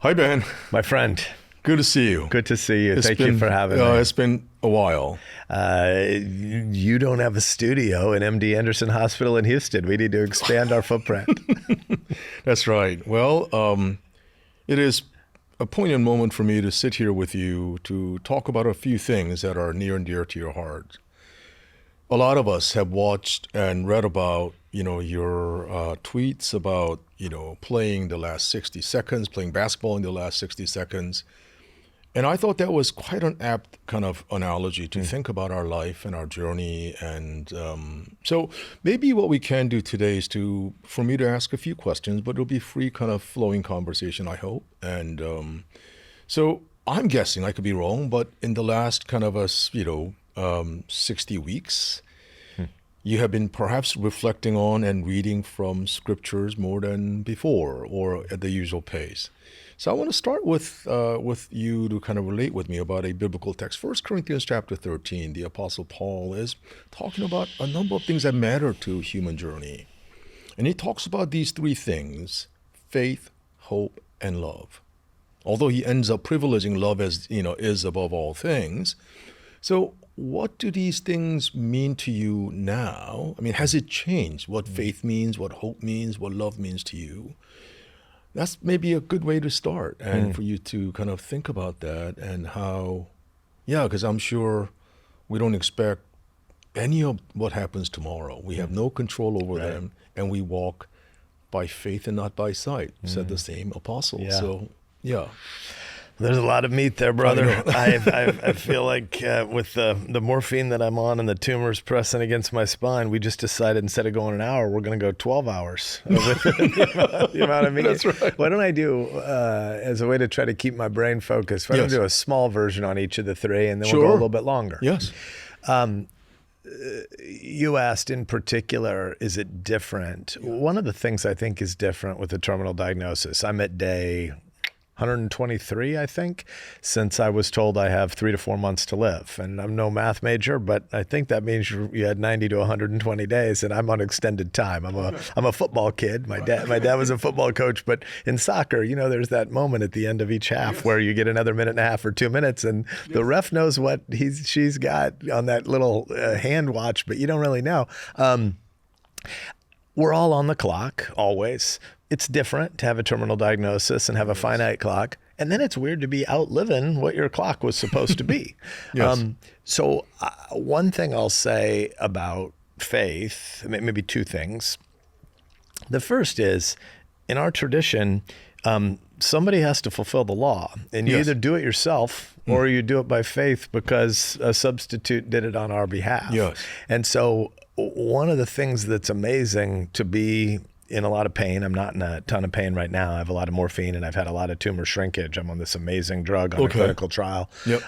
Hi, Ben. My friend, Good to see you. good to see you. Thank you for having me. It's been a while. You don't have a studio in MD Anderson Hospital in Houston. We need to expand our footprint. That's right. Well, it is a poignant moment for me to sit here with you to talk about a few things that are near and dear to your heart. A lot of us have watched and read about, your tweets about, playing the last 60 seconds, playing basketball in the last 60 seconds. And I thought that was quite an apt kind of analogy to think about our life and our journey. And so maybe what we can do today is for me to ask a few questions, but it'll be free kind of flowing conversation, I hope. And so I'm guessing, I could be wrong, but in the last kind of 60 weeks, you have been perhaps reflecting on and reading from scriptures more than before or at the usual pace. So I want to start with you to kind of relate with me about a biblical text. 1 Corinthians chapter 13, the Apostle Paul is talking about a number of things that matter to human journey. And he talks about these three things: faith, hope, and love. Although he ends up privileging love as, is above all things. So what do these things mean to you now? I mean, has it changed what faith means, what hope means, what love means to you? That's maybe a good way to start, and for you to kind of think about that and how, because I'm sure we don't expect any of what happens tomorrow. We have no control over them, and we walk by faith and not by sight, said the same apostle. Yeah. So, There's a lot of meat there, brother. I feel like with the morphine that I'm on and the tumors pressing against my spine, we just decided instead of going an hour, we're going to go 12 hours with the amount of meat. That's right. What don't I do as a way to try to keep my brain focused? Why don't I do a small version on each of the three, and then we'll go a little bit longer? Yes. You asked in particular, is it different? One of the things I think is different with the terminal diagnosis, I'm at day 123, I think, since I was told I have 3 to 4 months to live. And I'm no math major, but I think that means you had 90 to 120 days, and I'm on extended time. I'm a football kid. My dad was a football coach, but in soccer, there's that moment at the end of each half where you get another minute and a half or 2 minutes, and the ref knows what she's got on that little hand watch, but you don't really know. We're all on the clock, always. It's different to have a terminal diagnosis and have a finite clock. And then it's weird to be outliving what your clock was supposed to be. Yes. So one thing I'll say about faith, maybe two things. The first is, in our tradition, somebody has to fulfill the law. And you either do it yourself or you do it by faith because a substitute did it on our behalf. Yes. And so one of the things that's amazing to be in a lot of pain. I'm not in a ton of pain right now. I have a lot of morphine and I've had a lot of tumor shrinkage. I'm on this amazing drug on a clinical trial. Yep.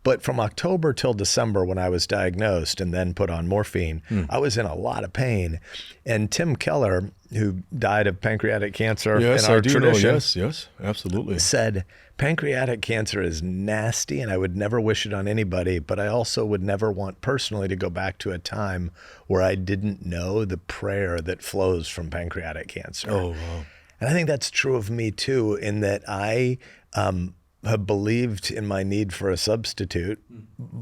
But from October till December, when I was diagnosed and then put on morphine, I was in a lot of pain. And Tim Keller, who died of pancreatic cancer in our tradition, Yes, absolutely, said, pancreatic cancer is nasty and I would never wish it on anybody, but I also would never want personally to go back to a time where I didn't know the prayer that flows from pancreatic cancer. Oh, wow. And I think that's true of me too, in that I have believed in my need for a substitute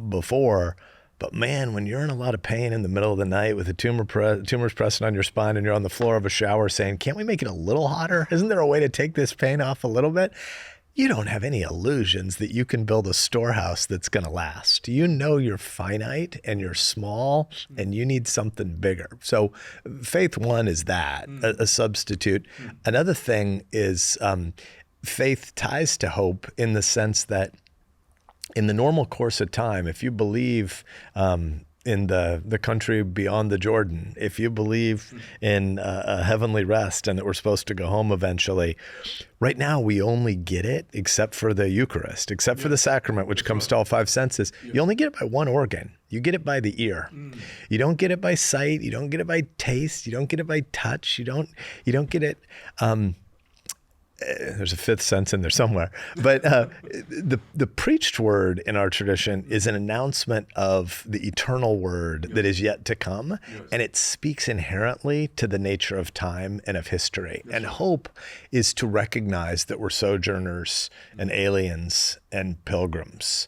before. But man, when you're in a lot of pain in the middle of the night with the tumors pressing on your spine and you're on the floor of a shower saying, can't we make it a little hotter? Isn't there a way to take this pain off a little bit? You don't have any illusions that you can build a storehouse that's going to last. You know you're finite and you're small and you need something bigger. So faith one is that, a substitute. Another thing is faith ties to hope in the sense that in the normal course of time, if you believe in the country beyond the Jordan, if you believe in a heavenly rest and that we're supposed to go home eventually, right now we only get it, except for the Eucharist, except for the sacrament, which comes to all five senses. You only get it by one organ. You get it by the ear. You don't get it by sight. You don't get it by taste. You don't get it by touch. You don't get it. there's a fifth sense in there somewhere. But the preached word in our tradition is an announcement of the eternal word that is yet to come. And it speaks inherently to the nature of time and of history. And hope is to recognize that we're sojourners and aliens and pilgrims.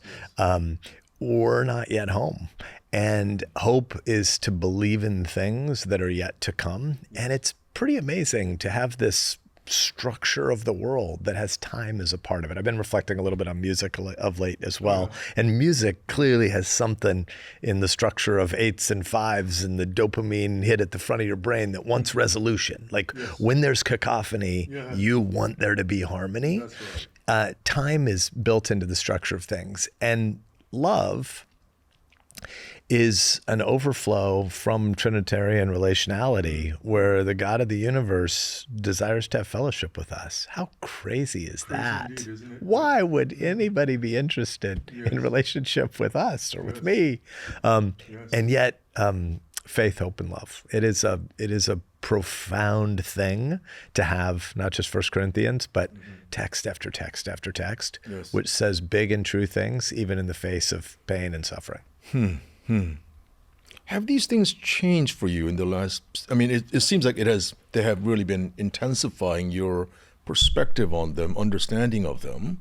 We're not yet home. And hope is to believe in things that are yet to come. And it's pretty amazing to have this structure of the world that has time as a part of it. I've been reflecting a little bit on music of late as well. And music clearly has something in the structure of 8s and 5s and the dopamine hit at the front of your brain that wants resolution. Like when there's cacophony, you want there to be harmony. Time is built into the structure of things. And love is an overflow from Trinitarian relationality where the God of the universe desires to have fellowship with us. How crazy is that? Indeed, isn't it? Why would anybody be interested in relationship with us or with me? And yet, faith, hope, and love. It is a profound thing to have, not just 1 Corinthians, but text after text after text, which says big and true things, even in the face of pain and suffering. Have these things changed for you in the last, I mean, it seems like they have really been intensifying your perspective on them, understanding of them,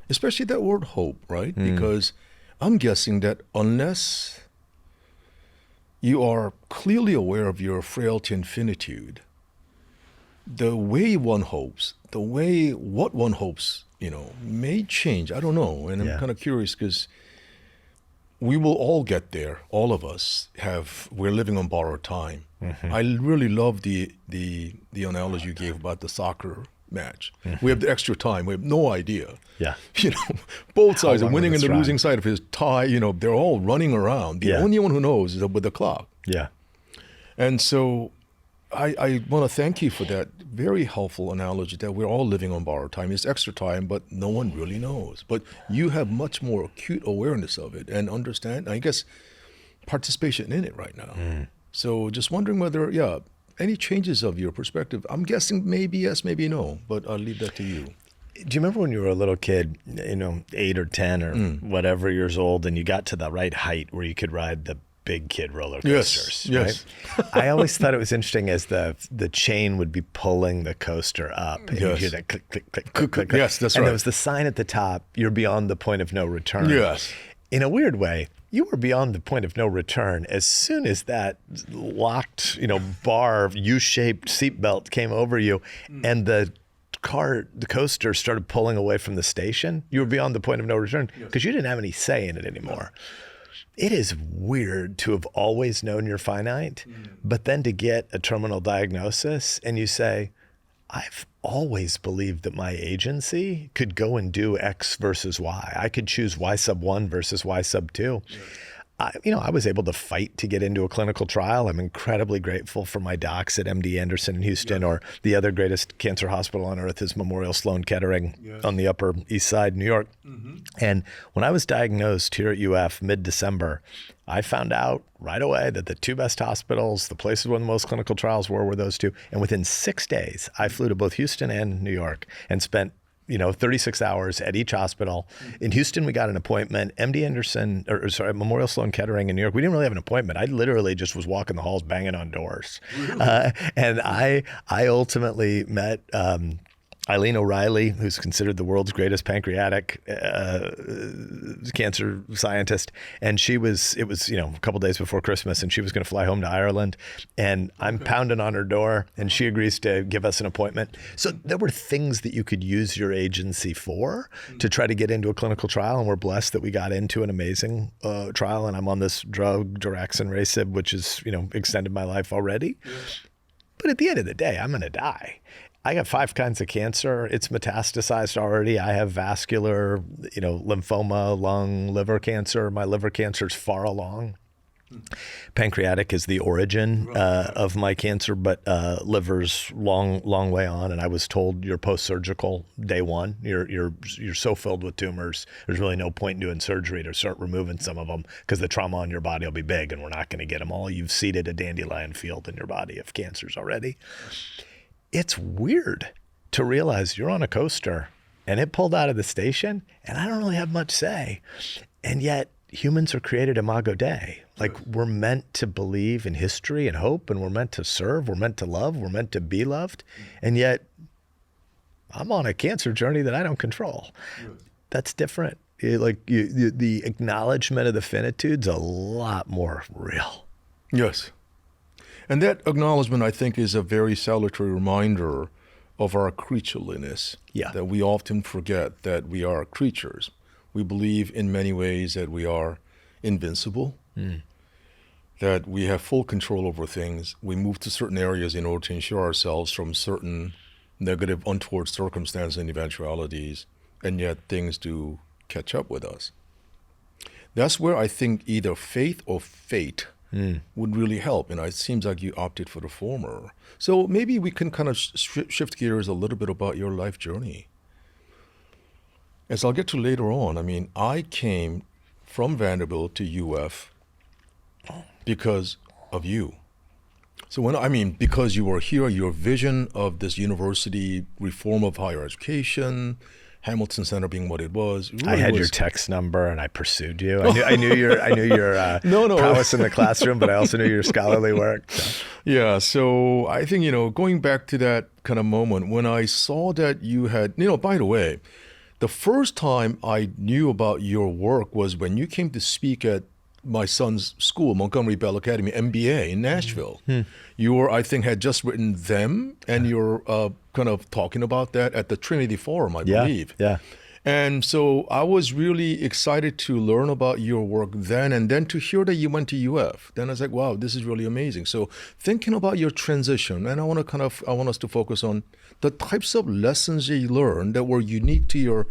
especially that word hope, right? Because I'm guessing that unless you are clearly aware of your frailty and finitude, the way one hopes, what one hopes, may change. I don't know. And I'm kind of curious because we will all get there. All of us we're living on borrowed time. I really love the analogy you gave about the soccer match. We have the extra time. We have no idea. Both sides, the winning and the losing side of his tie, they're all running around. The only one who knows is with the clock. And so I want to thank you for that very helpful analogy that we're all living on borrowed time. It's extra time, but no one really knows. But you have much more acute awareness of it and understand, I guess, participation in it right now. So just wondering whether, any changes of your perspective. I'm guessing maybe yes, maybe no, but I'll leave that to you. Do you remember when you were a little kid, 8 or 10 or whatever years old, and you got to the right height where you could ride the big kid roller coasters, yes. I always thought it was interesting as the chain would be pulling the coaster up and you hear that click, click, click, click, click. Yes, that's right. And there was the sign at the top, you're beyond the point of no return. Yes. In a weird way, you were beyond the point of no return as soon as that locked, bar, U-shaped seatbelt came over you and the coaster started pulling away from the station. You were beyond the point of no return because you didn't have any say in it anymore. It is weird to have always known you're finite, but then to get a terminal diagnosis and you say, I've always believed that my agency could go and do X versus Y. I could choose Y sub 1 versus Y sub 2. I was able to fight to get into a clinical trial. I'm incredibly grateful for my docs at MD Anderson in Houston, or the other greatest cancer hospital on earth is Memorial Sloan Kettering on the Upper East Side, New York. And when I was diagnosed here at UF mid-December, I found out right away that the two best hospitals, the places where the most clinical trials were those two. And within 6 days, I flew to both Houston and New York and spent 36 hours at each hospital. In Houston, we got an appointment. MD Anderson, Memorial Sloan Kettering in New York, we didn't really have an appointment. I literally just was walking the halls banging on doors. And I ultimately met Eileen O'Reilly, who's considered the world's greatest pancreatic cancer scientist. And it was a couple days before Christmas, and she was going to fly home to Ireland. And I'm pounding on her door, and she agrees to give us an appointment. So there were things that you could use your agency for to try to get into a clinical trial. And we're blessed that we got into an amazing trial. And I'm on this drug, daraxonrasib, which has, extended my life already. But at the end of the day, I'm going to die. I got 5 kinds of cancer. It's metastasized already. I have vascular, lymphoma, lung, liver cancer. My liver cancer is far along. Pancreatic is the origin of my cancer, but liver's long way on. And I was told you're post-surgical day 1. You're so filled with tumors. There's really no point in doing surgery to start removing some of them because the trauma on your body will be big, and we're not going to get them all. You've seeded a dandelion field in your body of cancers already. it's weird to realize you're on a coaster and it pulled out of the station and I don't really have much say. And yet humans are created imago Dei. Like we're meant to believe in history and hope, and we're meant to serve, we're meant to love, we're meant to be loved. And yet I'm on a cancer journey that I don't control. That's different. The acknowledgement of the finitude's a lot more real. Yes. And that acknowledgement, I think, is a very salutary reminder of our creatureliness. Yeah. That we often forget that we are creatures. We believe in many ways that we are invincible, that we have full control over things. We move to certain areas in order to ensure ourselves from certain negative, untoward circumstances and eventualities, and yet things do catch up with us. That's where I think either faith or fate would really help, and it seems like you opted for the former. So maybe we can kind of shift gears a little bit about your life journey. As I'll get to later on, I mean, I came from Vanderbilt to UF because of you. So because you were here, your vision of this university reform of higher education, Hamilton Center being what it was. Really I had your text number and I pursued you. I knew your prowess in the classroom, but I also knew your scholarly work. So. Yeah. So I think, going back to that kind of moment when I saw that you had, by the way, the first time I knew about your work was when you came to speak at my son's school, Montgomery Bell Academy, MBA in Nashville. You were, I think, had just written Them, and you're kind of talking about that at the Trinity Forum, I believe. Yeah. And so I was really excited to learn about your work then, and then to hear that you went to UF. Then I was like, wow, this is really amazing. So thinking about your transition, and I want us to focus on the types of lessons that you learned that were unique to your,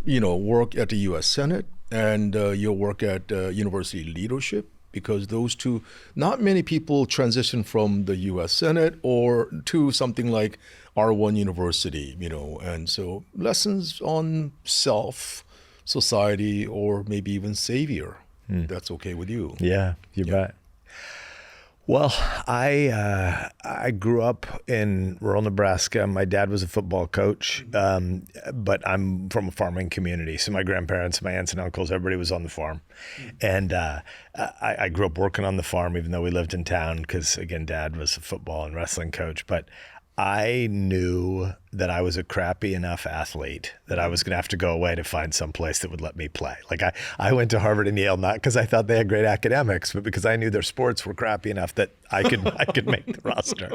work at the U.S. Senate and your work at university leadership, because those two, not many people transition from the U.S. Senate or to something like R1 University, and so lessons on self, society, or maybe even savior. That's okay with you. Yeah, you bet. Well, I grew up in rural Nebraska. My dad was a football coach, but I'm from a farming community. So my grandparents, my aunts and uncles, everybody was on the farm. And I grew up working on the farm, even though we lived in town, because, again, Dad was a football and wrestling coach. But I knew that I was a crappy enough athlete that I was going to have to go away to find some place that would let me play. Like I went to Harvard and Yale, not because I thought they had great academics, but because I knew their sports were crappy enough that I could make the roster.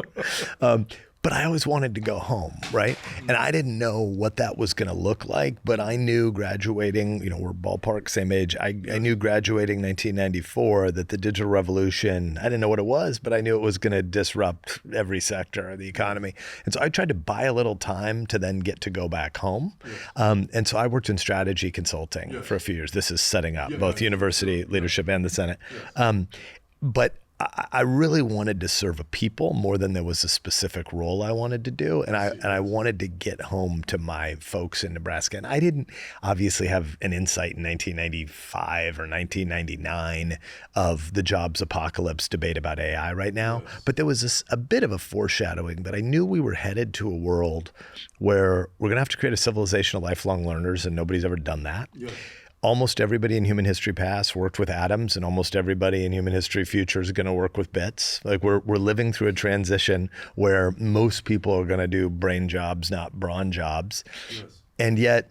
But I always wanted to go home, right? And I didn't know what that was going to look like, but I knew graduating, we're ballpark, same age. I knew graduating 1994 that the digital revolution, I didn't know what it was, but I knew it was going to disrupt every sector of the economy. And so I tried to buy a little time to then get to go back home. And so I worked in strategy consulting for a few years. This is setting up both university leadership and the Senate. But I really wanted to serve a people more than there was a specific role I wanted to do. And I wanted to get home to my folks in Nebraska. And I didn't obviously have an insight in 1995 or 1999 of the jobs apocalypse debate about AI right now. But there was a bit of a foreshadowing that I knew we were headed to a world where we're going to have to create a civilization of lifelong learners, and nobody's ever done that. Almost everybody in human history past worked with atoms, and almost everybody in human history future is going to work with bits. Like we're living through a transition where most people are going to do brain jobs, not brawn jobs. And yet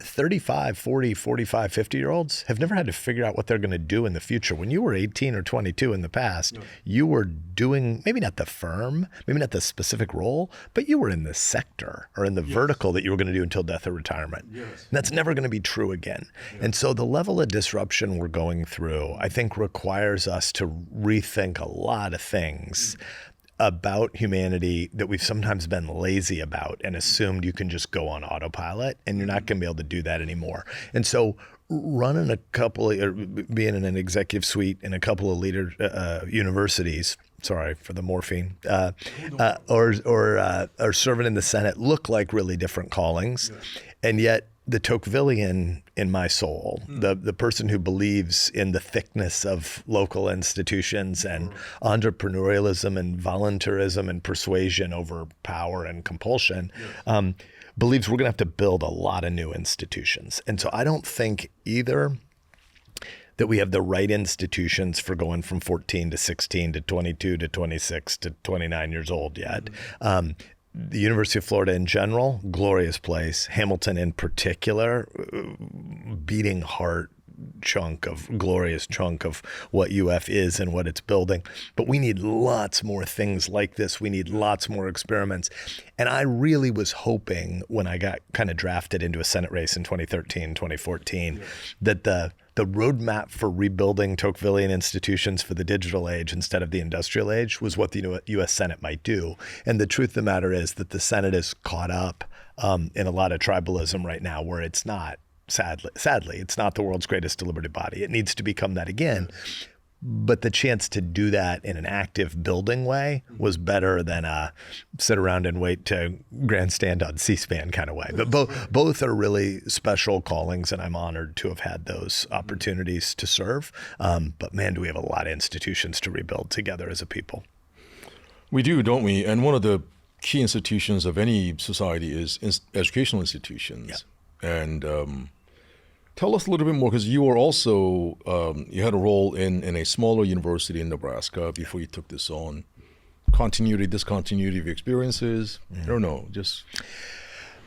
35, 40, 45, 50-year-olds have never had to figure out what they're going to do in the future. When you were 18 or 22 in the past, you were doing maybe not the firm, maybe not the specific role, but you were in the sector or in the vertical that you were going to do until death or retirement. And that's never going to be true again. And so the level of disruption we're going through, I think, requires us to rethink a lot of things about humanity that we've sometimes been lazy about and assumed you can just go on autopilot, and you're not going to be able to do that anymore. And so running being in an executive suite in a couple of universities, sorry for the morphine, or serving in the Senate look like really different callings. And yet the Tocquevillian in my soul, the person who believes in the thickness of local institutions and entrepreneurialism and voluntarism and persuasion over power and compulsion, believes we're going to have to build a lot of new institutions. And so I don't think either that we have the right institutions for going from 14 to 16 to 22 to 26 to 29 years old yet. The University of Florida in general, glorious place. Hamilton in particular, beating heart glorious chunk of what UF is and what it's building. But we need lots more things like this. We need lots more experiments. And I really was hoping when I got kind of drafted into a Senate race in 2013, 2014, that the roadmap for rebuilding Tocquevillian institutions for the digital age instead of the industrial age was what the U.S. Senate might do. And the truth of the matter is that the Senate is caught up in a lot of tribalism right now where it's not, sadly, it's not the world's greatest deliberative body. It needs to become that again. But the chance to do that in an active building way was better than a sit around and wait to grandstand on C-SPAN kind of way. But both are really special callings, and I'm honored to have had those opportunities to serve. But man, do we have a lot of institutions to rebuild together as a people. We do, don't we? And one of the key institutions of any society is educational institutions. Yeah. And tell us a little bit more, because you were also, you had a role in a smaller university in Nebraska before you took this on. Continuity, discontinuity of experiences? I don't know, just...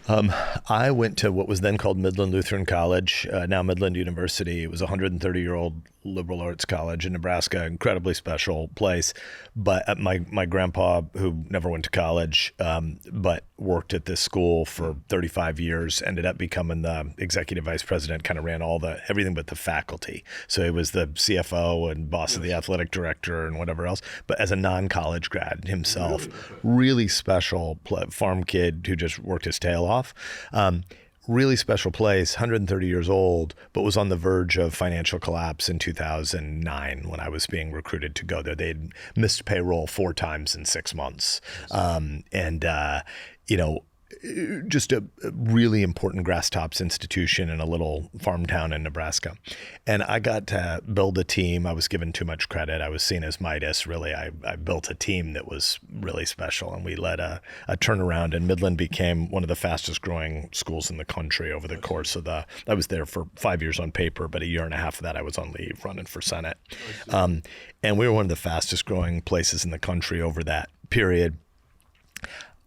I went to what was then called Midland Lutheran College, now Midland University. It was a 130-year-old liberal arts college in Nebraska, incredibly special place. But my grandpa, who never went to college, but worked at this school for 35 years, ended up becoming the executive vice president, kind of ran everything but the faculty. So he was the CFO and boss of the athletic director and whatever else. But as a non-college grad himself, really special farm kid who just worked his tail off. Really special place, 130 years old, but was on the verge of financial collapse in 2009 when I was being recruited to go there. They'd missed payroll 4 times in 6 months. Just a really important grass tops institution in a little farm town in Nebraska. And I got to build a team. I was given too much credit. I was seen as Midas. Really, I built a team that was really special, and we led a turnaround, and Midland became one of the fastest growing schools in the country over the course of I was there for 5 years on paper, but a year and a half of that I was on leave running for Senate. And we were one of the fastest growing places in the country over that period.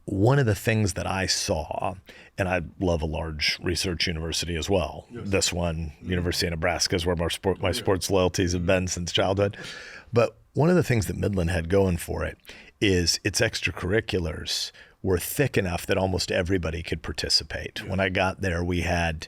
One of the things that I saw, and I love a large research university as well. Yes. This one, University of Nebraska, is where my sports loyalties have been since childhood. But one of the things that Midland had going for it is its extracurriculars were thick enough that almost everybody could participate. When I got there, we had...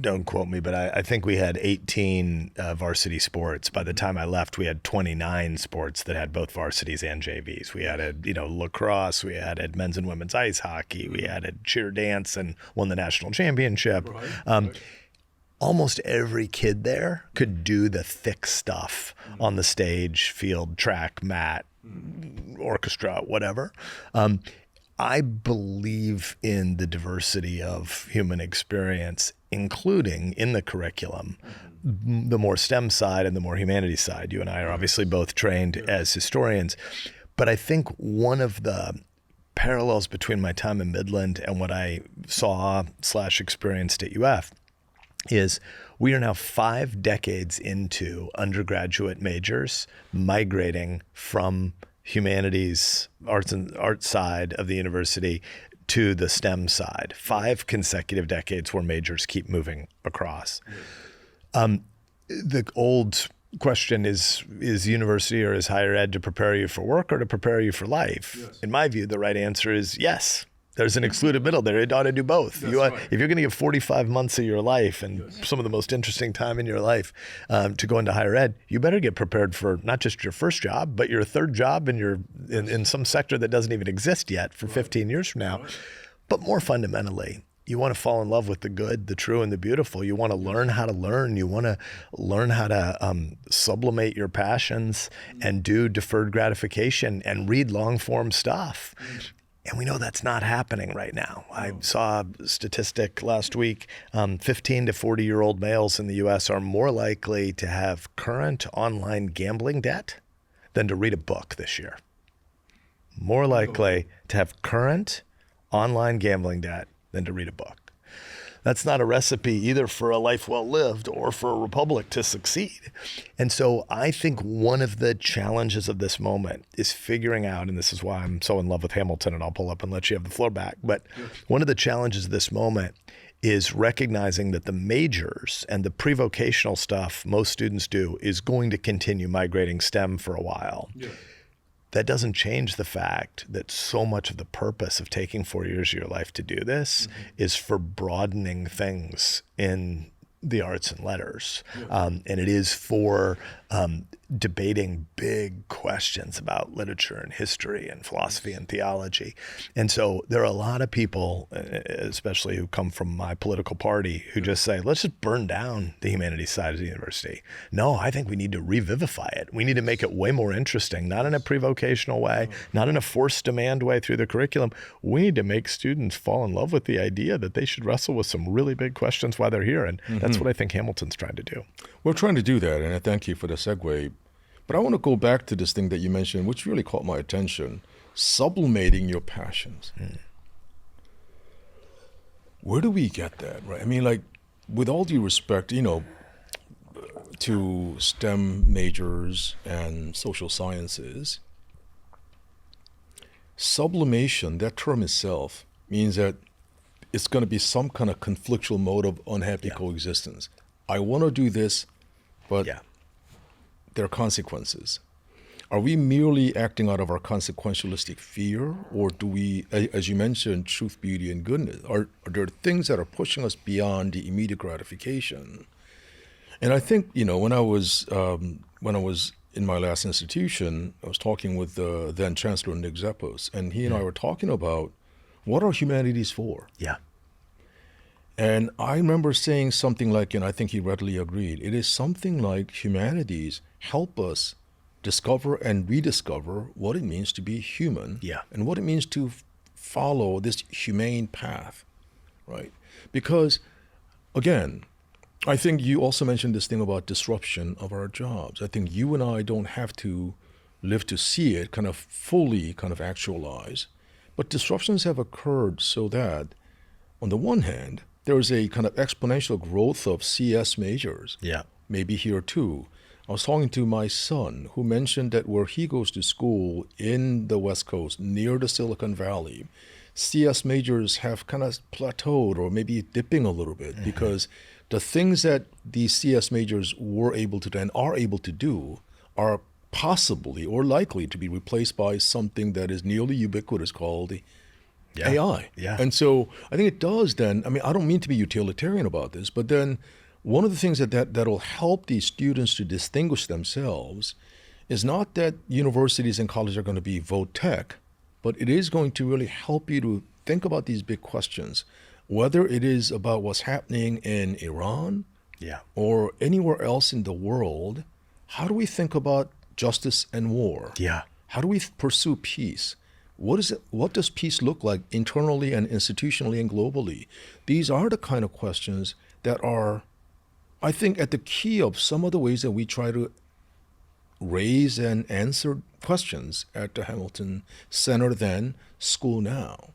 don't quote me, but I think we had 18 varsity sports. By the time I left, we had 29 sports that had both varsities and JVs. We added, lacrosse, we added men's and women's ice hockey, we added cheer dance and won the national championship. Right. Almost every kid there could do the thick stuff on the stage, field, track, mat, orchestra, whatever. I believe in the diversity of human experience, including in the curriculum, the more STEM side and the more humanities side. You and I are obviously both trained as historians, but I think one of the parallels between my time in Midland and what I saw/experienced at UF is we are now 5 decades into undergraduate majors migrating from humanities, art side of the university to the STEM side. 5 consecutive decades where majors keep moving across. The old question is university or is higher ed to prepare you for work or to prepare you for life? Yes. In my view, the right answer is yes. There's an excluded middle there. It ought to do both. If you're going to give 45 months of your life and some of the most interesting time in your life to go into higher ed, you better get prepared for not just your first job, but your third job in some sector that doesn't even exist yet for 15 years from now. But more fundamentally, you want to fall in love with the good, the true, and the beautiful. You want to learn how to learn. You want to learn how to sublimate your passions and do deferred gratification and read long-form stuff. And we know that's not happening right now. I saw a statistic last week, 15 to 40-year-old males in the U.S. are more likely to have current online gambling debt than to read a book this year. More likely to have current online gambling debt than to read a book. That's not a recipe either for a life well lived or for a republic to succeed. And so I think one of the challenges of this moment is figuring out, and this is why I'm so in love with Hamilton, and I'll pull up and let you have the floor back. But one of the challenges of this moment is recognizing that the majors and the pre-vocational stuff most students do is going to continue migrating STEM for a while. Yeah. That doesn't change the fact that so much of the purpose of taking 4 years of your life to do this is for broadening things in the arts and letters. And it is for debating big questions about literature and history and philosophy and theology. And so there are a lot of people, especially who come from my political party, who just say, let's just burn down the humanities side of the university. No, I think we need to revivify it. We need to make it way more interesting, not in a pre-vocational way, not in a forced demand way through the curriculum. We need to make students fall in love with the idea that they should wrestle with some really big questions while they're here. And that's what I think Hamilton's trying to do. We're trying to do that, and I thank you for the segue. But I want to go back to this thing that you mentioned, which really caught my attention, sublimating your passions. Where do we get that, right? I mean, like, with all due respect, to STEM majors and social sciences, sublimation, that term itself, means that it's going to be some kind of conflictual mode of unhappy coexistence. I want to do this, but there are consequences. Are we merely acting out of our consequentialistic fear, or do we, as you mentioned, truth, beauty, and goodness? Are there things that are pushing us beyond the immediate gratification? And I think, when I was in my last institution, I was talking with the then Chancellor Nick Zeppos, and he and I were talking about what are humanities for? Yeah. And I remember saying something like, and I think he readily agreed, it is something like humanities help us discover and rediscover what it means to be human and what it means to follow this humane path, right? Because, again, I think you also mentioned this thing about disruption of our jobs. I think you and I don't have to live to see it kind of fully kind of actualize, but disruptions have occurred so that, on the one hand, there is a kind of exponential growth of CS majors, maybe here too. I was talking to my son who mentioned that where he goes to school in the West Coast, near the Silicon Valley, CS majors have kind of plateaued or maybe dipping a little bit because the things that these CS majors were able to do and are able to do are possibly or likely to be replaced by something that is nearly ubiquitous called AI. And so I think it does then, I mean, I don't mean to be utilitarian about this, but then one of the things that'll help these students to distinguish themselves is not that universities and colleges are going to be vote tech, but it is going to really help you to think about these big questions, whether it is about what's happening in Iran or anywhere else in the world. How do we think about justice and war? How do we pursue peace? What is it? What does peace look like internally and institutionally and globally? These are the kind of questions that are, I think, at the key of some of the ways that we try to raise and answer questions at the Hamilton Center then, School Now.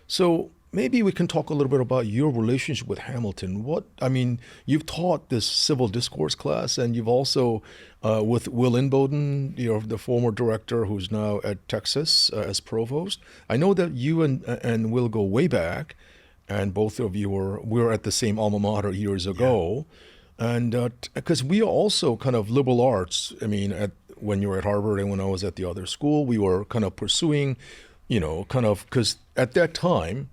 So maybe we can talk a little bit about your relationship with Hamilton. You've taught this civil discourse class, and you've also, with Will Inboden, the former director who's now at Texas as provost. I know that you and Will go way back, and both of you were at the same alma mater years ago. And because we are also kind of liberal arts, when you were at Harvard and when I was at the other school, we were kind of pursuing, because at that time,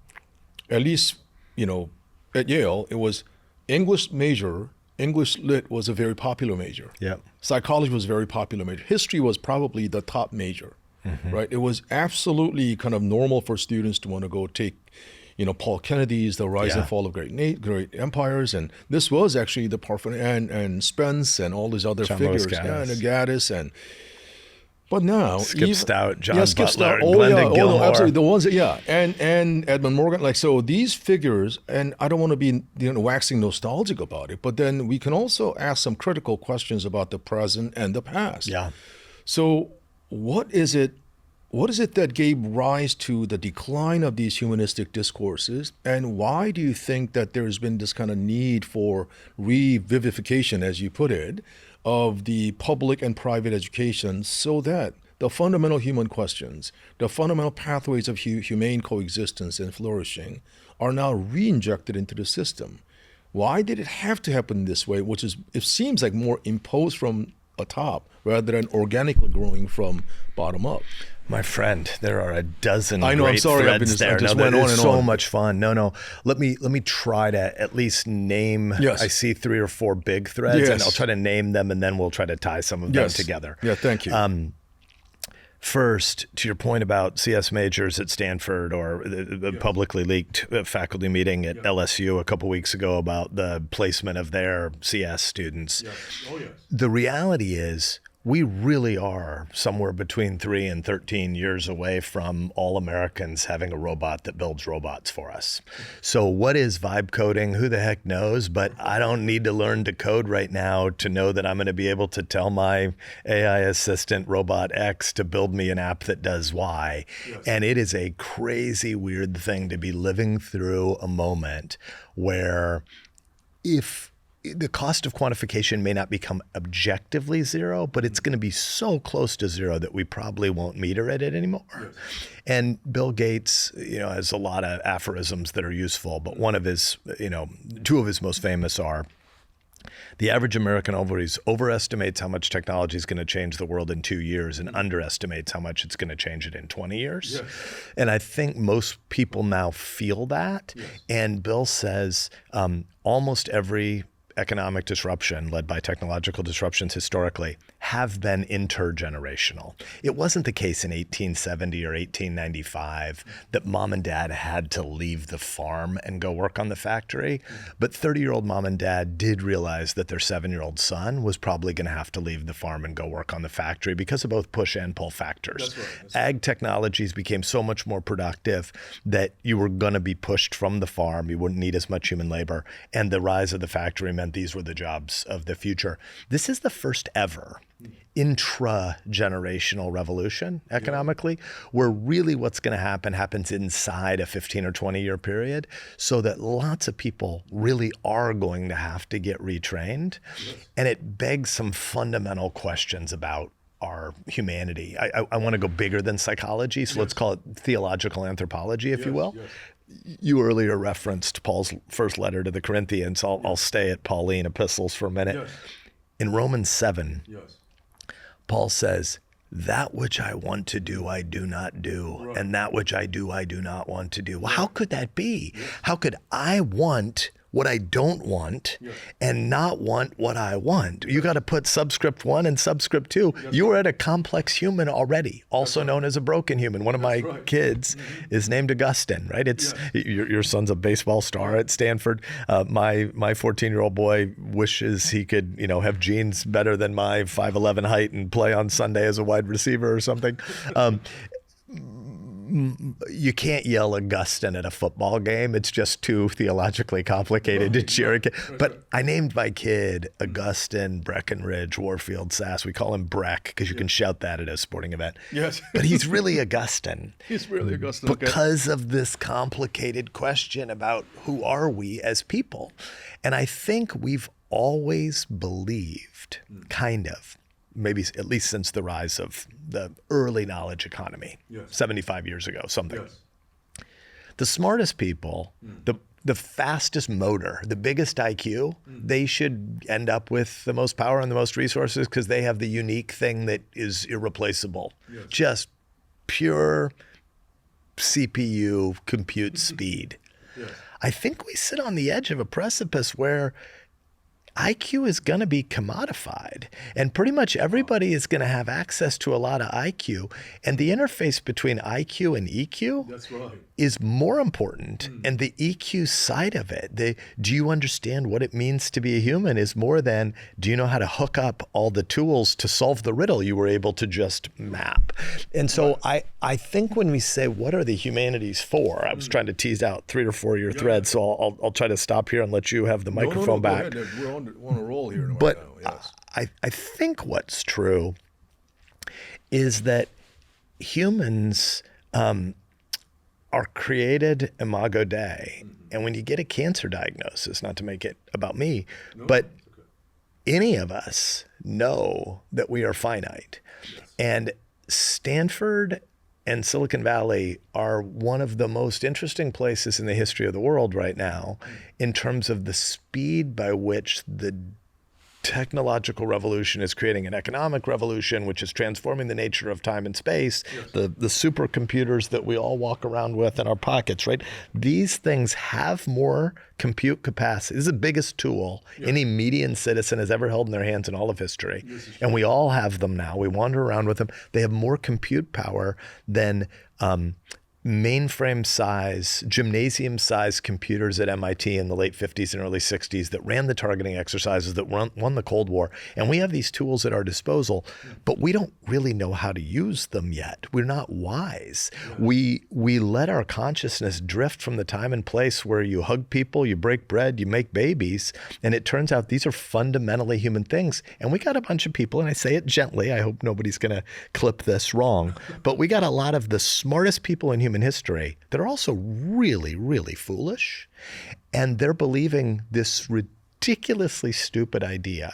at least, at Yale, it was English major. English lit was a very popular major. Psychology was a very popular major. History was probably the top major, right? It was absolutely kind of normal for students to want to go take, Paul Kennedy's The Rise and Fall of Great Empires. And this was actually the Parthenon and Spence and all these other figures. And Gaddis. But now, Skip Stout, John yeah, Skip Butler, Stout, oh Glenda yeah, Gilmore. oh no, absolutely, the ones that, yeah, and Edmund Morgan, like, so these figures, and I don't want to be, waxing nostalgic about it, but then we can also ask some critical questions about the present and the past. Yeah. So what is it that gave rise to the decline of these humanistic discourses, and why do you think that there's been this kind of need for revivification, as you put it, of the public and private education, so that the fundamental human questions, the fundamental pathways of humane coexistence and flourishing are now re-injected into the system? Why did it have to happen this way, which is, it seems like more imposed from atop rather than organically growing from bottom up? My friend, there are a dozen I know, great I'm sorry, threads there. I just No, went that on is and so on. much fun. No. Let me try to at least name. Yes. I see 3 or 4 big threads, Yes. and I'll try to name them, and then we'll try to tie some of them Yes. together. Yeah, thank you. First, to your point about C.S. Majors at Stanford, or the publicly leaked faculty meeting at LSU a couple weeks ago about the placement of their CS students. Yes. Oh, yes. The reality is, we really are somewhere between 3 and 13 years away from all Americans having a robot that builds robots for us. So what is vibe coding? Who the heck knows? But I don't need to learn to code right now to know that I'm going to be able to tell my AI assistant robot X to build me an app that does Y. Yes. And it is a crazy, weird thing to be living through a moment where, if the cost of quantification may not become objectively zero, but it's going to be so close to zero that we probably won't meter at it anymore. Yes. And Bill Gates, has a lot of aphorisms that are useful, but one of his, 2 of his most famous are: the average American overestimates how much technology is going to change the world in 2 years and underestimates how much it's going to change it in 20 years. Yes. And I think most people now feel that. Yes. And Bill says almost every economic disruption led by technological disruptions historically have been intergenerational. It wasn't the case in 1870 or 1895 that mom and dad had to leave the farm and go work on the factory. But 30-year-old mom and dad did realize that their 7-year-old son was probably going to have to leave the farm and go work on the factory because of both push and pull factors. That's right. Ag technologies became so much more productive that you were going to be pushed from the farm. You wouldn't need as much human labor. And the rise of the factory meant these were the jobs of the future. This is the first ever intra-generational revolution economically, where really what's going to happen happens inside a 15 or 20 year period, so that lots of people really are going to have to get retrained. Yes. And it begs some fundamental questions about our humanity. I want to go bigger than psychology, so let's call it theological anthropology, if you will. Yes. You earlier referenced Paul's first letter to the Corinthians. I'll stay at Pauline epistles for a minute. Yes. In Romans 7, Paul says, "That which I want to do, I do not do. Right. And that which I do not want to do." Well, how could that be? Yes. How could I want what I don't want and not want what I want? You got to put subscript 1 and subscript 2. You're at a complex human already, also known as a broken human. One of my kids is named Augustine, right? It's your son's a baseball star at Stanford. My 14-year-old boy wishes he could, have genes better than my 5'11" height and play on Sunday as a wide receiver or something. You can't yell Augustine at a football game. It's just too theologically complicated to cheer a kid. But I named my kid Augustine, Breckenridge, Warfield, Sasse. We call him Breck because you can shout that at a sporting event. Yes. But he's really Augustine. He's really Augustine. Because of this complicated question about who are we as people. And I think we've always believed, kind of, maybe at least since the rise of the early knowledge economy, 75 years ago, something. Yes. The smartest people, the fastest motor, the biggest IQ, they should end up with the most power and the most resources because they have the unique thing that is irreplaceable. Yes. Just pure CPU compute speed. Yes. I think we sit on the edge of a precipice where IQ is going to be commodified, and pretty much everybody is going to have access to a lot of IQ. And the interface between IQ and EQ is more important. And the EQ side of it, do you understand what it means to be a human, is more than, do you know how to hook up all the tools to solve the riddle you were able to just map? And so I think when we say, what are the humanities for? I was trying to tease out 3 or 4 year threads, so I'll try to stop here and let you have the microphone back. Go ahead. We're on a roll here but right now. Yes. I think what's true is that humans are created imago Dei. And when you get a cancer diagnosis, not to make it about me, but any of us know that we are finite. And Stanford and Silicon Valley are one of the most interesting places in the history of the world right now in terms of the speed by which the technological revolution is creating an economic revolution, which is transforming the nature of time and space, the supercomputers that we all walk around with in our pockets, right? These things have more compute capacity. This is the biggest tool any median citizen has ever held in their hands in all of history. And we all have them now. We wander around with them. They have more compute power than mainframe size, gymnasium size computers at MIT in the late 50s and early 60s that ran the targeting exercises that won the Cold War. And we have these tools at our disposal, but we don't really know how to use them yet. We're not wise. We let our consciousness drift from the time and place where you hug people, you break bread, you make babies. And it turns out these are fundamentally human things. And we got a bunch of people, and I say it gently, I hope nobody's going to clip this wrong, but we got a lot of the smartest people in human history that are also really, really foolish. And they're believing this ridiculously stupid idea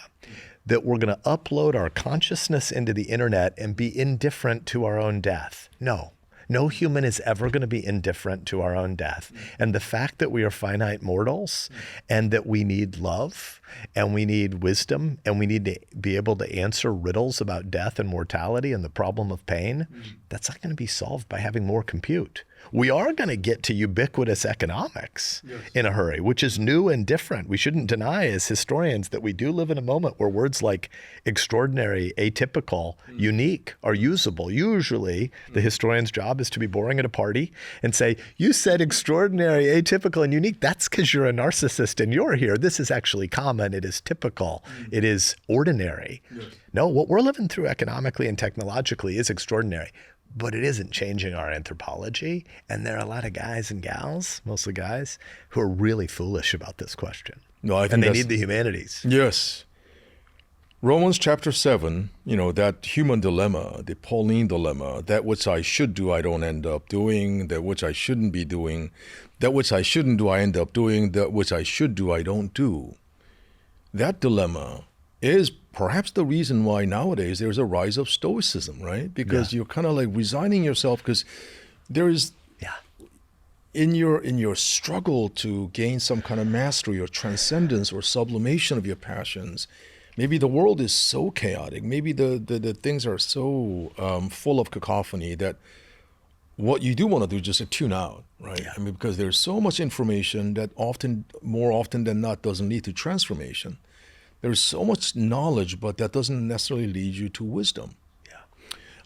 that we're going to upload our consciousness into the internet and be indifferent to our own death. No human is ever going to be indifferent to our own death. And the fact that we are finite mortals and that we need love and we need wisdom and we need to be able to answer riddles about death and mortality and the problem of pain, that's not going to be solved by having more compute. We are going to get to ubiquitous economics in a hurry, which is new and different. We shouldn't deny as historians that we do live in a moment where words like extraordinary, atypical, unique are usable. Usually the historian's job is to be boring at a party and say, you said extraordinary, atypical, and unique. That's because you're a narcissist and you're here. This is actually common. It is typical. It is ordinary. No, what we're living through economically and technologically is extraordinary. But it isn't changing our anthropology. And there are a lot of guys and gals, mostly guys, who are really foolish about this question. No, I think and they need the humanities. Yes. Romans chapter 7, that human dilemma, the Pauline dilemma, that which I should do, I don't end up doing, that which I shouldn't be doing, that which I shouldn't do, I end up doing, that which I should do, I don't do. That dilemma is perhaps the reason why nowadays there's a rise of stoicism, right? Because you're kind of like resigning yourself, because there is in your struggle to gain some kind of mastery or transcendence or sublimation of your passions. Maybe the world is so chaotic. Maybe the things are so full of cacophony that what you do want to do is just tune out, right? I mean, because there's so much information that more often than not, doesn't lead to transformation. There's so much knowledge, but that doesn't necessarily lead you to wisdom.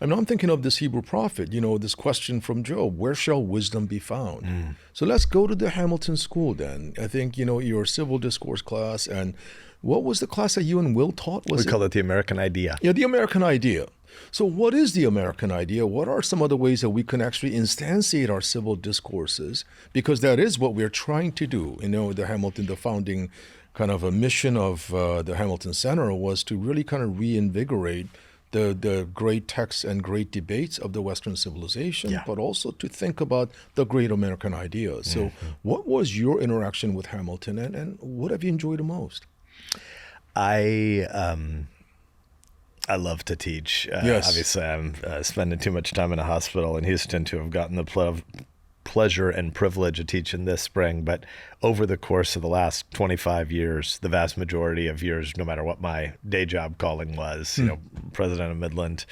I mean, I'm thinking of this Hebrew prophet, this question from Job, where shall wisdom be found? So let's go to the Hamilton School then. I think, your civil discourse class, and what was the class that you and Will taught? We call it the American Idea. Yeah, the American Idea. So what is the American Idea? What are some other ways that we can actually instantiate our civil discourses? Because that is what we're trying to do. The founding kind of a mission of the Hamilton Center was to really kind of reinvigorate the great texts and great debates of the Western civilization, but also to think about the great American idea. So what was your interaction with Hamilton, and what have you enjoyed the most? I love to teach. Obviously, I'm spending too much time in a hospital in Houston to have gotten the pleasure and privilege of teaching this spring, but over the course of the last 25 years, the vast majority of years, no matter what my day job calling was, president of Midland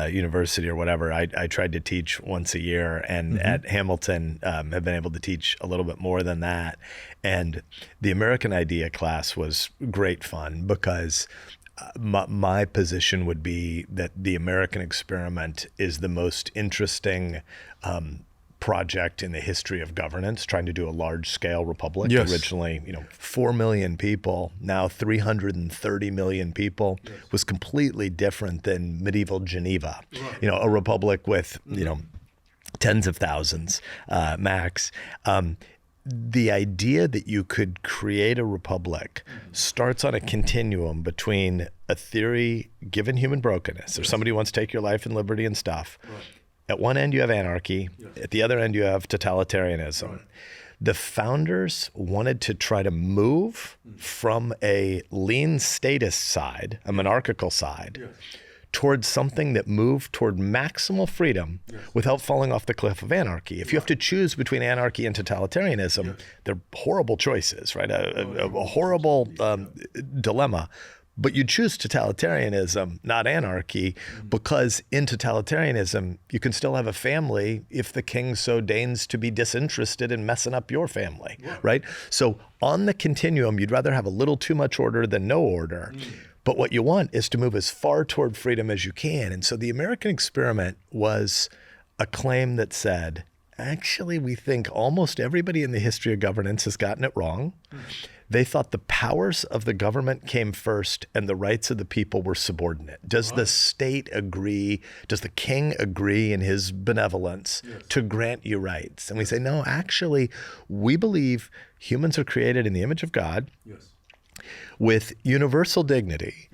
University or whatever, I tried to teach once a year, and at Hamilton have been able to teach a little bit more than that. And the American Idea class was great fun because my position would be that the American experiment is the most interesting project in the history of governance, trying to do a large-scale republic. Yes. Originally, 4 million people, now 330 million people, was completely different than medieval Geneva. Right. A republic with, tens of thousands max. The idea that you could create a republic starts on a continuum between a theory, given human brokenness, or somebody wants to take your life and liberty and stuff. Right. At one end, you have anarchy. Yes. At the other end, you have totalitarianism. Right. The founders wanted to try to move from a lean statist side, a monarchical side, towards something that moved toward maximal freedom without falling off the cliff of anarchy. If you have to choose between anarchy and totalitarianism, they're horrible choices, right? A horrible dilemma. But you choose totalitarianism, not anarchy, because in totalitarianism, you can still have a family if the king so deigns to be disinterested in messing up your family, right? So on the continuum, you'd rather have a little too much order than no order. But what you want is to move as far toward freedom as you can. And so the American experiment was a claim that said, actually, we think almost everybody in the history of governance has gotten it wrong. They thought the powers of the government came first and the rights of the people were subordinate. Does the state agree, does the king agree in his benevolence to grant you rights? And we say, no, actually, we believe humans are created in the image of God with universal dignity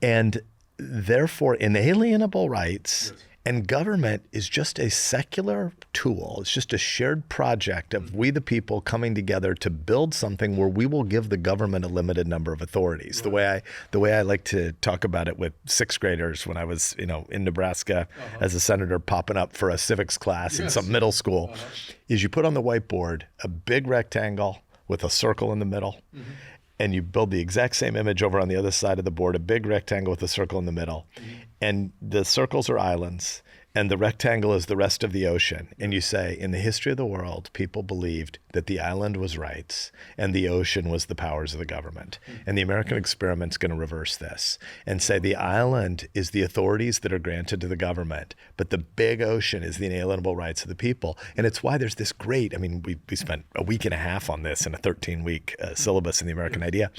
and therefore inalienable rights. And government is just a secular tool. It's just a shared project of we the people coming together to build something where we will give the government a limited number of authorities. The way I like to talk about it with sixth graders when I was in Nebraska as a senator popping up for a civics class in some middle school is you put on the whiteboard a big rectangle with a circle in the middle. And you build the exact same image over on the other side of the board, a big rectangle with a circle in the middle. And the circles are islands, and the rectangle is the rest of the ocean. And you say, in the history of the world, people believed that the island was rights and the ocean was the powers of the government. And the American experiment's going to reverse this and say the island is the authorities that are granted to the government, but the big ocean is the inalienable rights of the people. And it's why there's this great, we spent a week and a half on this in a 13-week syllabus in the American Idea.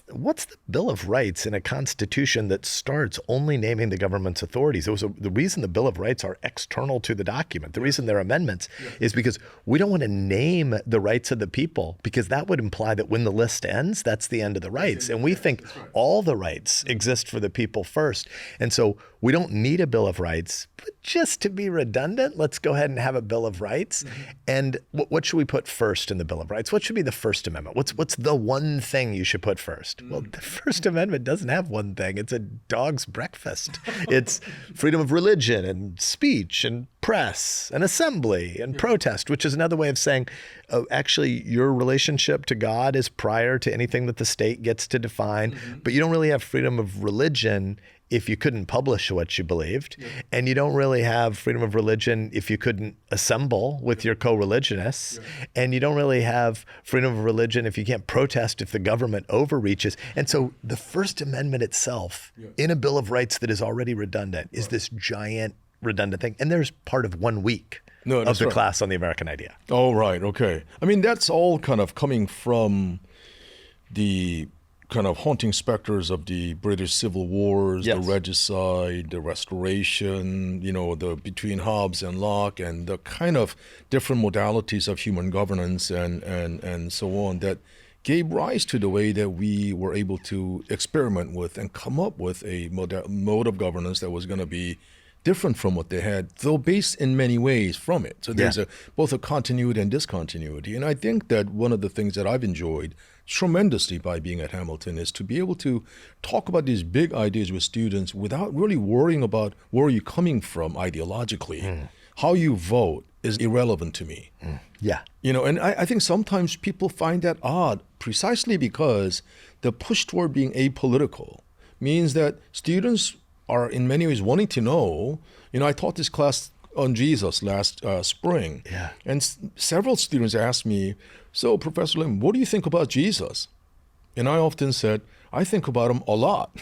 What's the Bill of Rights in a constitution that starts only naming the government's authorities? The reason the Bill of Rights are external to the document, the reason they're amendments is because we don't want to name the rights of the people because that would imply that when the list ends, that's the end of the rights. And we think all the rights exist for the people first. And so we don't need a Bill of Rights, but just to be redundant, let's go ahead and have a Bill of Rights. And what should we put first in the Bill of Rights? What should be the First Amendment? What's the one thing you should put first? Well, the First Amendment doesn't have one thing. It's a dog's breakfast. It's freedom of religion and speech and press and assembly and protest, which is another way of saying, actually, your relationship to God is prior to anything that the state gets to define, but you don't really have freedom of religion if you couldn't publish what you believed, and you don't really have freedom of religion if you couldn't assemble with your co-religionists, and you don't really have freedom of religion if you can't protest if the government overreaches. And so the First Amendment itself, in a Bill of Rights that is already redundant, is this giant redundant thing. And there's part of 1 week of the class on the American Idea. Oh, right. Okay. That's all kind of coming from the kind of haunting specters of the British Civil Wars, the regicide, the Restoration, the between Hobbes and Locke, and the kind of different modalities of human governance and so on that gave rise to the way that we were able to experiment with and come up with a mode of governance that was going to be different from what they had, though based in many ways from it. So there's both a continuity and discontinuity. And I think that one of the things that I've enjoyed tremendously by being at Hamilton is to be able to talk about these big ideas with students without really worrying about where you're coming from ideologically, how you vote, is irrelevant to me. Yeah. And I think sometimes people find that odd precisely because the push toward being apolitical means that students are in many ways wanting to know. I taught this class on Jesus last spring. Yeah. And several students asked me, so Professor Lim, what do you think about Jesus? And I often said, I think about him a lot.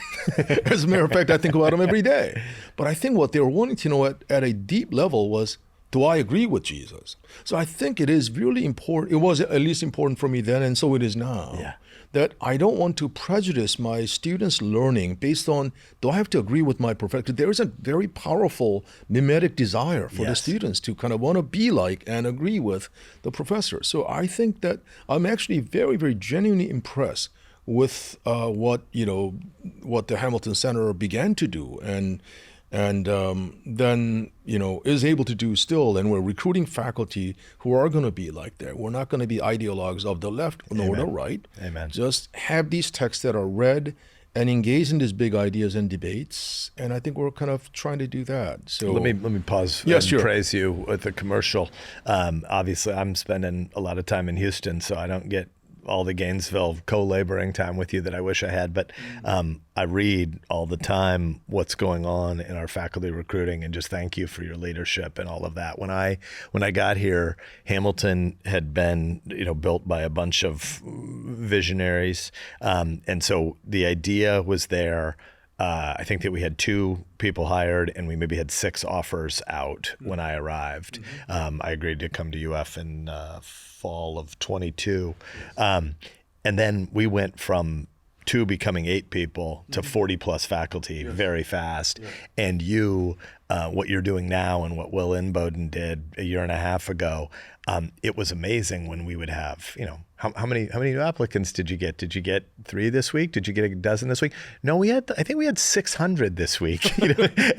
As a matter of fact, I think about him every day. But I think what they were wanting to know at a deep level was, do I agree with Jesus? So I think it is really important. It was at least important for me then, and so it is now. Yeah. That I don't want to prejudice my students' learning based on, do I have to agree with my professor? There is a very powerful mimetic desire for the students to kind of want to be like and agree with the professor. So I think that I'm actually very, very genuinely impressed with what the Hamilton Center began to do and then is able to do still. And we're recruiting faculty who are going to be like that. We're not going to be ideologues of the left nor the right. Amen. Just have these texts that are read and engage in these big ideas and debates. And I think we're kind of trying to do that. So let me pause and praise you with a commercial. Obviously, I'm spending a lot of time in Houston, so I don't get all the Gainesville co-laboring time with you that I wish I had, but I read all the time what's going on in our faculty recruiting, and just thank you for your leadership and all of that. When I got here, Hamilton had been built by a bunch of visionaries, and so the idea was there. I think that we had 2 people hired, and we maybe had 6 offers out when I arrived. I agreed to come to UF in fall of 22. And then we went from 2 becoming 8 people to 40 plus faculty very fast. And what you're doing now and what Will Inboden did a year and a half ago, it was amazing when we would have, how many new applicants did you get? Did you get 3 this week? Did you get a dozen this week? No, I think we had 600 this week.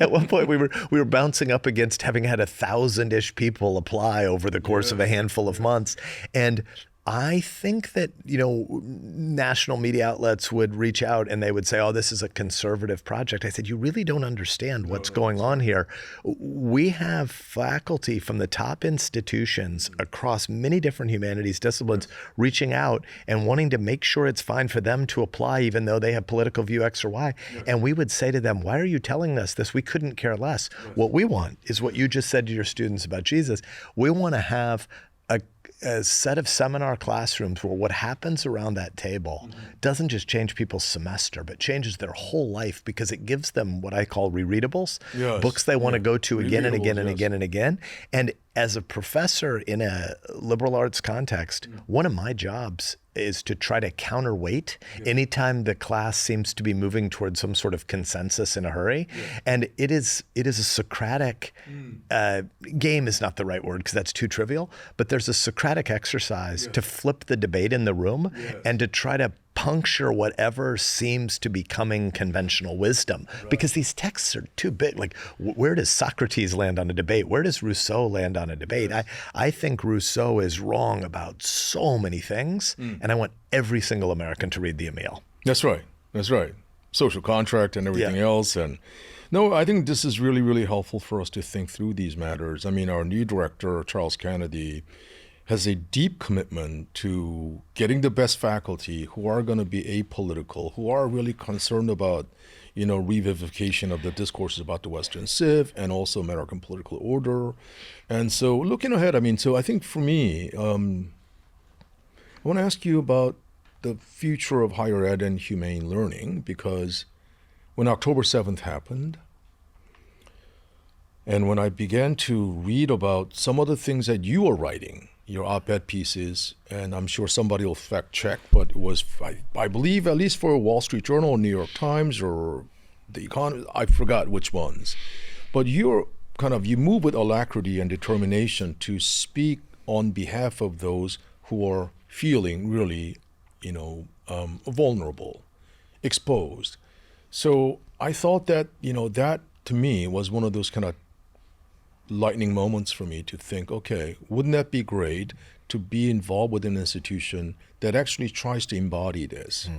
At one point we were bouncing up against having had 1,000-ish people apply over the course of a handful of months. And I think that, national media outlets would reach out and they would say, oh, this is a conservative project. I said, you really don't understand what's going on here. We have faculty from the top institutions across many different humanities disciplines reaching out and wanting to make sure it's fine for them to apply, even though they have political view X or Y. And we would say to them, why are you telling us this? We couldn't care less. What we want is what you just said to your students about Jesus. We want to have a set of seminar classrooms where what happens around that table doesn't just change people's semester, but changes their whole life, because it gives them what I call rereadables, books they want to go to again and again and again and again. And as a professor in a liberal arts context, one of my jobs is to try to counterweight anytime the class seems to be moving towards some sort of consensus in a hurry. And it is a Socratic game is not the right word because that's too trivial, but there's a Socratic exercise to flip the debate in the room and to try to puncture whatever seems to be coming conventional wisdom, because these texts are too big. Like, where does Socrates land on a debate? Where does Rousseau land on a debate? I think Rousseau is wrong about so many things, and I want every single American to read the Emile. That's right. Social contract and everything else. And no, I think this is really, really helpful for us to think through these matters. I mean, our new director, Charles Kennedy, has a deep commitment to getting the best faculty who are going to be apolitical, who are really concerned about, revivification of the discourses about the Western Civ and also American political order. And so looking ahead, so I think for me, I want to ask you about the future of higher ed and humane learning, because when October 7th happened, and when I began to read about some of the things that you were writing, your op-ed pieces, and I'm sure somebody will fact check, but it was, I believe, at least for Wall Street Journal or New York Times or The Economist, I forgot which ones. But you move with alacrity and determination to speak on behalf of those who are feeling really, vulnerable, exposed. So I thought that, that to me was one of those kind of lightning moments for me to think, okay, wouldn't that be great to be involved with an institution that actually tries to embody this?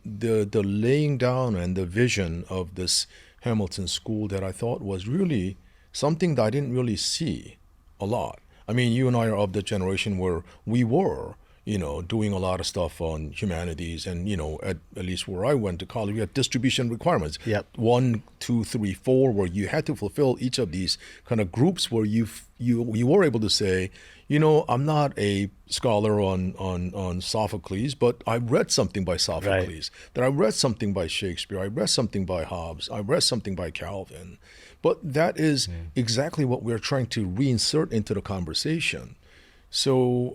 The laying down and the vision of this Hamilton School that I thought was really something that I didn't really see a lot. I mean, you and I are of the generation where we were, doing a lot of stuff on humanities, and at least where I went to college, we had distribution requirements. Yep. 1, 2, 3, 4, where you had to fulfill each of these kind of groups where you were able to say, I'm not a scholar on Sophocles, but I read something by Sophocles. Right. That I read something by Shakespeare. I read something by Hobbes. I read something by Calvin. But that is exactly what we're trying to reinsert into the conversation. So,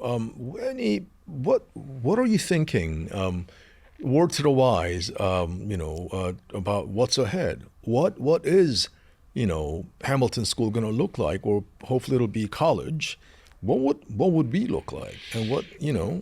what are you thinking? Word to the wise, about what's ahead. What is, Hamilton School going to look like, or hopefully it'll be college. What would we look like, and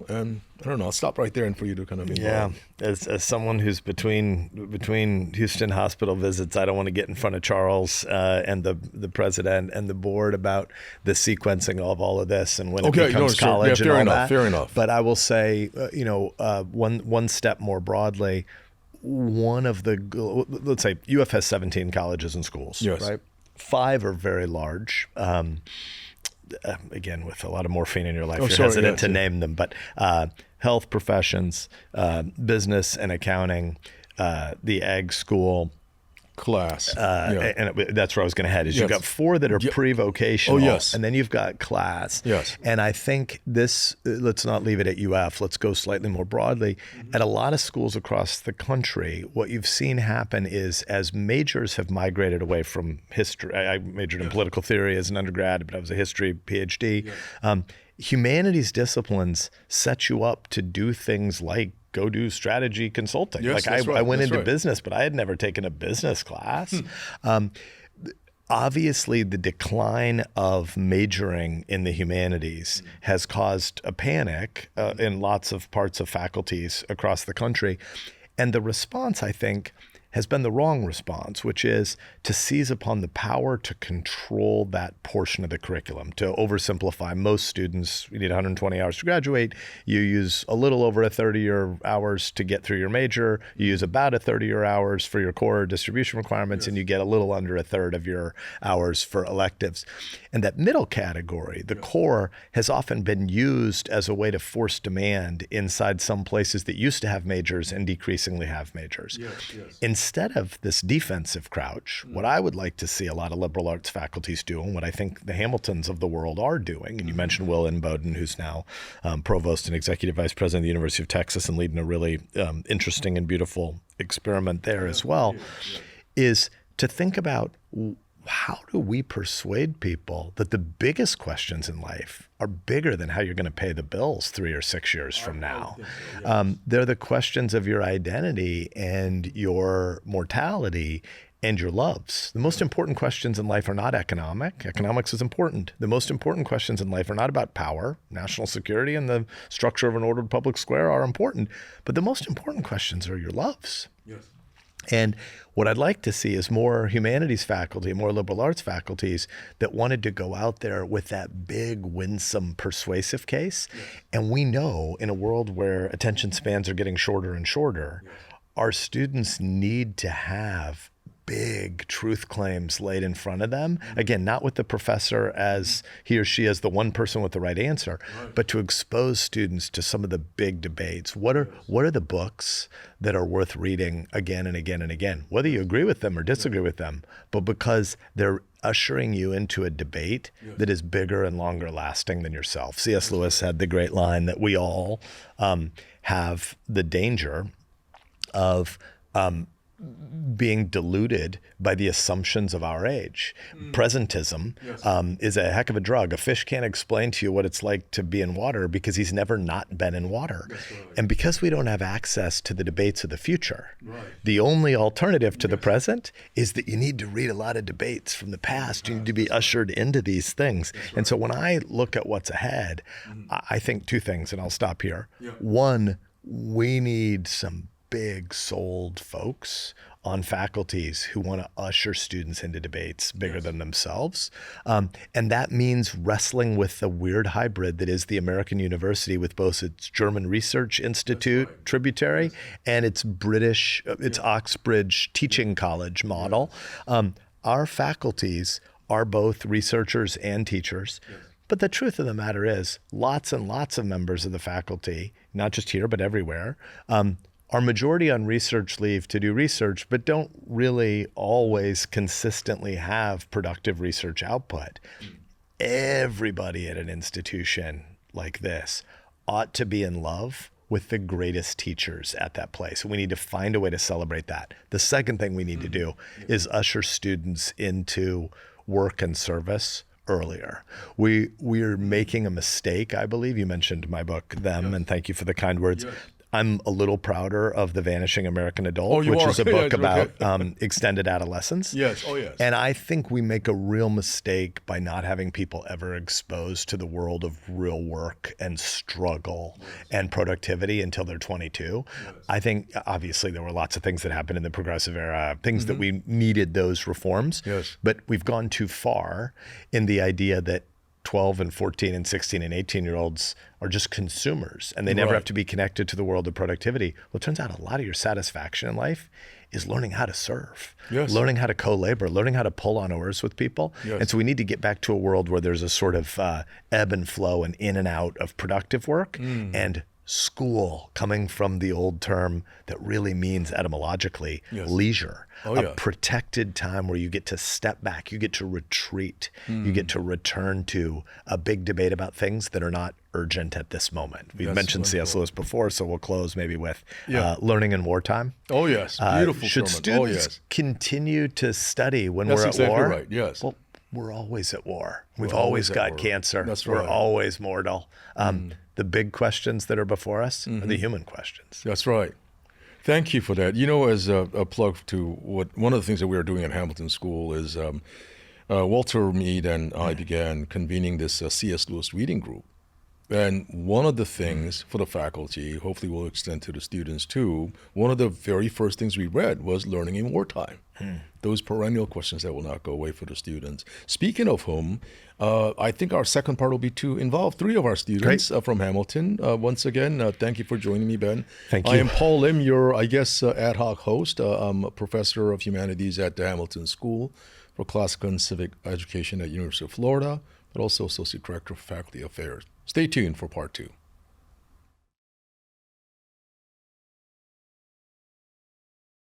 and I don't know. I'll stop right there and for you to kind of involve. Yeah, as someone who's between Houston hospital visits, I don't want to get in front of Charles and the president and the board about the sequencing of all of this and when it becomes college and all that. Fair enough. But I will say, one step more broadly, let's say UF has 17 colleges and schools, yes. right? 5 are very large. Again, with a lot of morphine in your life, you're hesitant to name them, but health professions, business and accounting, the ag school, class. And that's where I was going to head, is you've got 4 that are pre-vocational, and then you've got class. Yes. And I think this, let's not leave it at UF, let's go slightly more broadly. At a lot of schools across the country, what you've seen happen is as majors have migrated away from history, I majored in political theory as an undergrad, but I was a history PhD. Humanities disciplines set you up to do things like go do strategy consulting. Yes, I went into business, but I had never taken a business class. Obviously, the decline of majoring in the humanities has caused a panic in lots of parts of faculties across the country. And the response, I think, has been the wrong response, which is to seize upon the power to control that portion of the curriculum. To oversimplify, most students, you need 120 hours to graduate. You use a little over a third of your hours to get through your major. You use about a third of your hours for your core distribution requirements, and you get a little under a third of your hours for electives. And that middle category, the core, has often been used as a way to force demand inside some places that used to have majors and decreasingly have majors. Instead of this defensive crouch, what I would like to see a lot of liberal arts faculties do, and what I think the Hamiltons of the world are doing, and you mentioned Will Inboden, who's now provost and executive vice president of the University of Texas and leading a really interesting and beautiful experiment there as well, is to think about how do we persuade people that the biggest questions in life are bigger than how you're going to pay the bills 3 or 6 years from now. They're the questions of your identity and your mortality and your loves. The most important questions in life are not economic. Economics is important. The most important questions in life are not about power. National security and the structure of an ordered public square are important. But the most important questions are your loves. Yes. And what I'd like to see is more humanities faculty, more liberal arts faculties that wanted to go out there with that big, winsome, persuasive case. Yes. And we know in a world where attention spans are getting shorter and shorter, our students need to have big truth claims laid in front of them. Again, not with the professor as he or she as the one person with the right answer, but to expose students to some of the big debates. What are the books that are worth reading again and again and again, whether you agree with them or disagree with them, but because they're ushering you into a debate that is bigger and longer lasting than yourself. C.S. Lewis had the great line that we all have the danger of being deluded by the assumptions of our age. Presentism is a heck of a drug. A fish can't explain to you what it's like to be in water because he's never not been in water. And because we don't have access to the debates of the future, the only alternative to the present is that you need to read a lot of debates from the past. You need to be ushered into these things. And so when I look at what's ahead, I think 2 things, and I'll stop here. One, we need some big-souled folks on faculties who want to usher students into debates bigger than themselves. And that means wrestling with the weird hybrid that is the American university with both its German Research Institute tributary and its British, its Oxbridge teaching college model. Our faculties are both researchers and teachers. But the truth of the matter is, lots and lots of members of the faculty, not just here, but everywhere, are majority on research leave to do research, but don't really always consistently have productive research output. Everybody at an institution like this ought to be in love with the greatest teachers at that place. We need to find a way to celebrate that. The second thing we need to do is usher students into work and service earlier. We're making a mistake, I believe. You mentioned my book, Them, and thank you for the kind words. Yes. I'm a little prouder of The Vanishing American Adult, Oh, you which are? is a book Yeah, about okay. extended adolescence. Yes. Oh, yes. And I think we make a real mistake by not having people ever exposed to the world of real work and struggle and productivity until they're 22. I think obviously there were lots of things that happened in the progressive era, things that we needed those reforms, Yes. but we've gone too far in the idea that 12 and 14 and 16 and 18-year-olds are just consumers and they never Right. have to be connected to the world of productivity. Well, it turns out a lot of your satisfaction in life is learning how to serve, Yes. learning how to co-labor, learning how to pull on oars with people. Yes. And so we need to get back to a world where there's a sort of ebb and flow and in and out of productive work and school, coming from the old term that really means etymologically Yes. leisure, Oh, a yeah. protected time where you get to step back, you get to retreat, you get to return to a big debate about things that are not urgent at this moment. We've That's mentioned C.S. wonderful. Lewis before, so we'll close maybe with Yeah. learning in wartime. Oh, yes. Beautiful Should sermon. students Oh, yes. continue to study when That's we're at exactly war? right, yes. Well, we're always at war. We've We're always always at got war. cancer. That's We're right. always mortal. The big questions that are before us are the human questions. That's right. Thank you for that. You know, as a plug to one of the things that we are doing at Hamilton School is Walter Mead and I began convening this C.S. Lewis reading group. And one of the things for the faculty, hopefully will extend to the students too, one of the very first things we read was Learning in Wartime. Those perennial questions that will not go away for the students. Speaking of whom, I think our second part will be to involve three of our students from Hamilton. Once again, thank you for joining me, Ben. Thank I you. am Paul Lim, your, I guess, ad hoc host. I'm a professor of humanities at the Hamilton School for Classical and Civic Education at University of Florida, but also associate director of faculty affairs. Stay tuned for part 2.